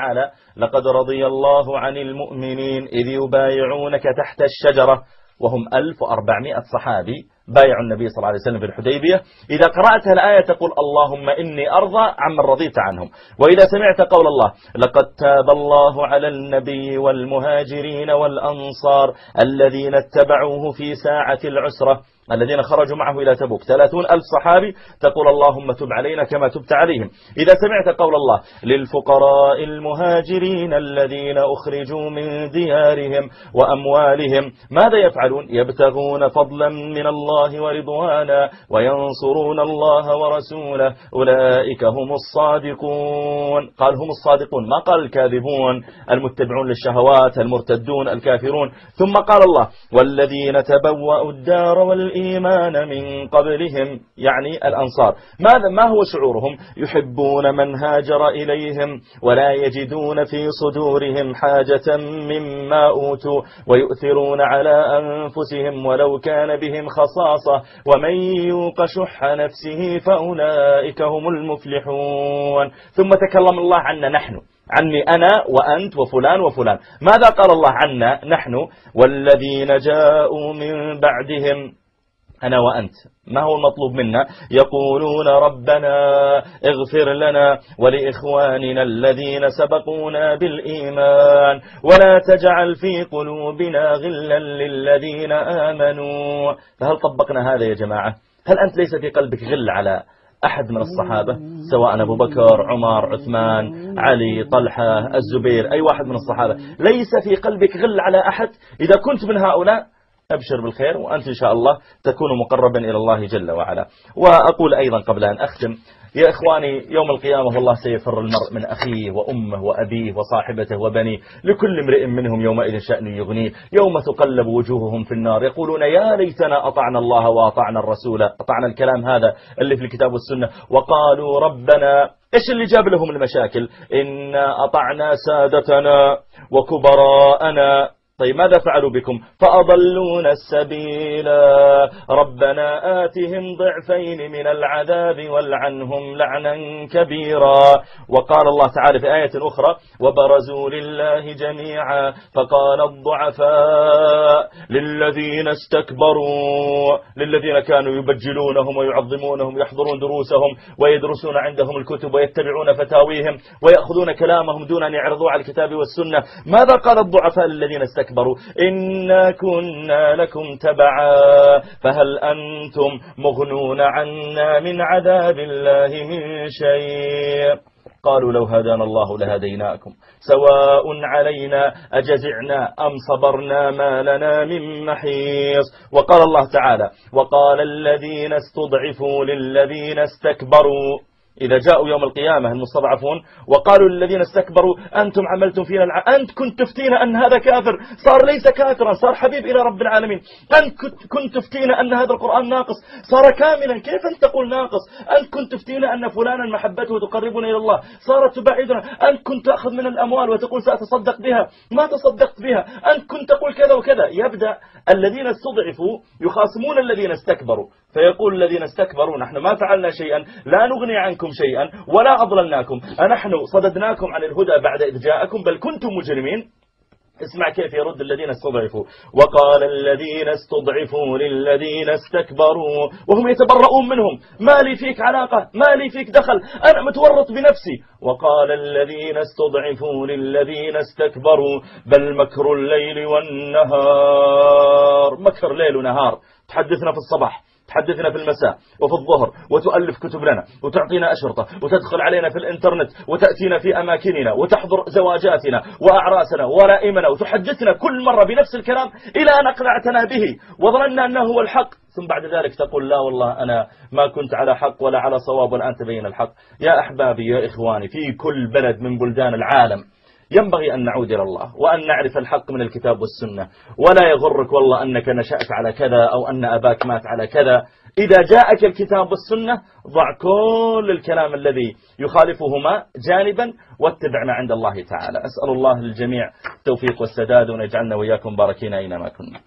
تعالى لقد رضي الله عن المؤمنين إذ يبايعونك تحت الشجرة وهم 1400 صحابي بايعوا النبي صلى الله عليه وسلم في الحديبية. إذا قرأت الآية تقول اللهم إني أرضى عمن رضيت عنهم. وإذا سمعت قول الله لقد تاب الله على النبي والمهاجرين والأنصار الذين اتبعوه في ساعة العسرة الذين خرجوا معه إلى تبوك 30,000 صحابي تقول اللهم تب علينا كما تبت عليهم. إذا سمعت قول الله للفقراء المهاجرين الذين أخرجوا من ديارهم وأموالهم ماذا يفعلون؟ يبتغون فضلا من الله ورضوانا وينصرون الله ورسوله أولئك هم الصادقون. قال هم الصادقون، ما قال الكاذبون المتبعون للشهوات المرتدون الكافرون. ثم قال الله والذين تبوأوا الدار والإيمان من قبلهم يعني الأنصار ما هو شعورهم؟ يحبون من هاجر إليهم ولا يجدون في صدورهم حاجة مما أوتوا ويؤثرون على أنفسهم ولو كان بهم خصاصة ومن يوق شح نفسه فأولئك هم المفلحون. ثم تكلم الله عنا نحن، عني أنا وأنت وفلان وفلان. ماذا قال الله عنا نحن؟ والذين جاءوا من بعدهم أنا وأنت. ما هو المطلوب منا؟ يقولون ربنا اغفر لنا ولإخواننا الذين سبقونا بالإيمان ولا تجعل في قلوبنا غلا للذين آمنوا. فهل طبقنا هذا يا جماعة؟ هل أنت ليس في قلبك غل على أحد من الصحابة سواء أبو بكر عمر عثمان علي طلحة الزبير أي واحد من الصحابة؟ ليس في قلبك غل على أحد؟ إذا كنت من هؤلاء أبشر بالخير وأنت إن شاء الله تكون مقربا إلى الله جل وعلا. وأقول أيضا قبل أن أختم يا إخواني يوم القيامة والله سيفر المرء من أخيه وأمه وأبيه وصاحبته وبنيه لكل امرئ منهم يومئذ شأن يغنيه يوم تقلب وجوههم في النار يقولون يا ليتنا أطعنا الله وأطعنا الرسول. أطعنا الكلام هذا اللي في الكتاب والسنة. وقالوا ربنا إيش اللي جاب لهم المشاكل؟ إنا أطعنا سادتنا وكبراءنا. طيب ماذا فعلوا بكم؟ فأضلون السبيل ربنا آتهم ضعفين من العذاب والعنهم لعنا كبيرا. وقال الله تعالى في آية أخرى وبرزوا لله جميعا فقال الضعفاء للذين استكبروا للذين كانوا يبجلونهم ويعظمونهم يحضرون دروسهم ويدرسون عندهم الكتب ويتبعون فتاويهم ويأخذون كلامهم دون أن يعرضوا على الكتاب والسنة. ماذا قال الضعفاء للذين استكبروا؟ إنا كنا لكم تبعا فهل أنتم مغنون عنا من عذاب الله من شيء؟ قالوا لو هدانا الله لهديناكم سواء علينا أجزعنا أم صبرنا ما لنا من محيص. وقال الله تعالى وقال الذين استضعفوا للذين استكبروا إذا جاءوا يوم القيامة المستضعفون وقالوا للذين استكبروا أنتم عملتم فينا أنت كنت تفتينا أن هذا كافر صار ليس كافرا صار حبيب إلى رب العالمين. أنت كنت تفتينا أن هذا القرآن ناقص صار كاملا كيف أنت تقول ناقص؟ أنت كنت تفتينا أن فلانا محبته تقربنا إلى الله صارت تبعدنا. أنت كنت تأخذ من الأموال وتقول سأتصدق بها ما تصدقت بها. أنت كنت تقول كذا وكذا. يبدأ الذين استضعفوا يخاصمون الذين استكبروا فيقول الذين استكبروا نحن ما فعلنا شيئا لا نغني عنكم شيئا ولا أضللناكم أنحن صددناكم عن الهدى بعد إذ جاءكم بل كنتم مجرمين. اسمع كيف يرد الذين استضعفوا وقال الذين استضعفوا للذين استكبروا وهم يتبرؤون منهم ما لي فيك علاقة ما لي فيك دخل أنا متورط بنفسي. وقال الذين استضعفوا للذين استكبروا بل مكر الليل والنهار. مكر ليل ونهار تحدثنا في الصباح تحدثنا في المساء وفي الظهر وتؤلف كتب لنا وتعطينا أشرطة وتدخل علينا في الإنترنت وتأتينا في أماكننا وتحضر زواجاتنا وأعراسنا ورائمنا وتحدثنا كل مرة بنفس الكلام إلى أن أقنعتنا به وظننا أنه هو الحق ثم بعد ذلك تقول لا والله أنا ما كنت على حق ولا على صواب والآن تبين الحق. يا أحبابي يا إخواني في كل بلد من بلدان العالم ينبغي أن نعود إلى الله وأن نعرف الحق من الكتاب والسنة ولا يغرك والله أنك نشأت على كذا أو أن أباك مات على كذا. إذا جاءك الكتاب والسنة ضع كل الكلام الذي يخالفهما جانبا واتبع ما عند الله تعالى. أسأل الله للجميع التوفيق والسداد ونجعلنا وإياكم باركين أينما كنا.